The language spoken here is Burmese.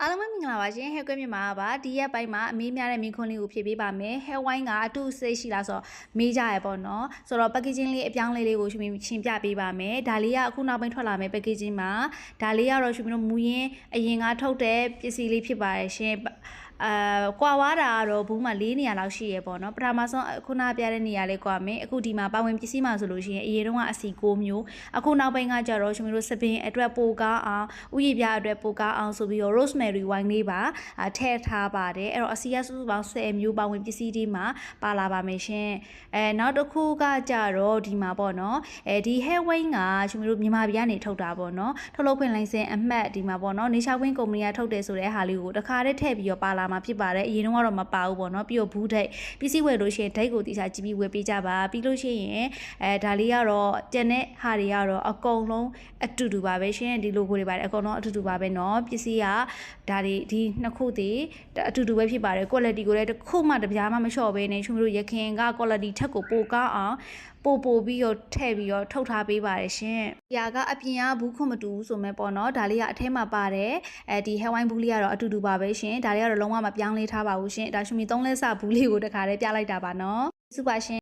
အားလုံးပဲမင်္ဂလာပါရှင်ဟဲကွဲမြန်မာပါဒီရက်ပိုင်းမှာအမေးများတဲ့မိခွန်းလေးကိုဖြည့်ပေးပါမယ်ဟဲဝိုင်းကအတူစိတ်ရှိလားဆိုတော့မေးကြရပေါ့နော်ဆိုတော့ packaging လေးအပြောင်းလေးကိုရှင်ရှင်းပြပေးပါမယ်ဒါလေးကအခုနောက်ပိုင်းထွက်လာမယ် packaging မှာဒါလေးကတော့ရှင်တို့မူရင်းအရင်ကထုတ်တဲ့ပစ္စည်းလေးဖြစ်ပါတယ်ရှင်ကွာဝါတာကတော့ဘူးမှာ4နေရာလောက်ရှိရပေါ့နော်ပထမဆုံးခုနပြတဲ့နေရာလေးကွာမယ်အခုဒီမှာပါဝင်ပစ္စည်းမှာဆိုလို့ရှိရင်အရင်တုန်းကအစီ6မျိုးအခုနောက်ပိုင်းကကြတော့ရှင်တို့စပင်အတွက်ပိုကားအောင်ဥယျာဉ်ပြအတွက်ပိုကားအောင်ဆိုပြီးတော့ rosemary wine လေးပါထည့်ထားပါတယ်အဲ့တော့အစီရစုစုပေါင်း10မျိုးပါဝင်ပစ္စည်းတွေမှာပါလာပါမယ်ရှင်နောက်တစ်ခုကကြတော့ဒီမှာပေါ့နော်ဒီ hair wine ကရှင်တို့မြန်မာပြည်ကနေထုတ်တာပေါ့နော်ထုတ်လုပ်ခွင့်လိုင်စင်အမှတ်ဒီမှာပေါ့နော်နေရှာဝင်းကုမ္ပဏီကထုတ်တယ်ဆိုတဲ့ဟာလေးကိုတခါတည်းထည့်ပြီးတော့ပါလာမှာဖြစ်ပါတယ်အရင်တော့မပါဘူးပေါ့နော်ပြီးတော့ဘူးဒိတ်ပစ္စည်းဝယ်လို့ရှိရင်ဒိတ်ကိုတိကျကြည့်ပြီးဝယ်ပေးကြပါပြီးလို့ရှိရင်ဒါလေးကတော့ကျန်တဲ့ဟာတွေကတော့အကုန်လုံးအတူတူပါပဲရှင်ဒီ logo တွေပါတယ်အကုန်လုံးအတူတူပါပဲเนาะပစ္စည်းကဒါတွေဒီနှစ်ခုတည်းအတူတူပဲဖြစ်ပါတယ် quality ကိုလည်းတစ်ခုမှတပြားမှမလျှော့ဘဲနဲ့ကျွန်တော်တို့ရခင်က quality ထက်ကိုပိုကောင်းအောင်ပို့ပြီးတော့ထည့်ပြီးတော့ထုတ်ထားပေးပါတယ်ရှင်။ဒီကအပြင်ကဘူးခွန်မတူဘူးဆိုမဲ့ပေါ့နော်ဒါလေးကအထဲမှာပါတယ်ဒီ hair wine ဘူးလေးကတော့အတူတူပါပဲရှင်ဒါလေးကတော့လုံးဝမပြောင်းလဲထားပါဘူးရှင်ဒါရှင်မီ3လက်စဘူးလေးကိုတခါတည်းပြလိုက်တာပါနော်။စုပါရှင်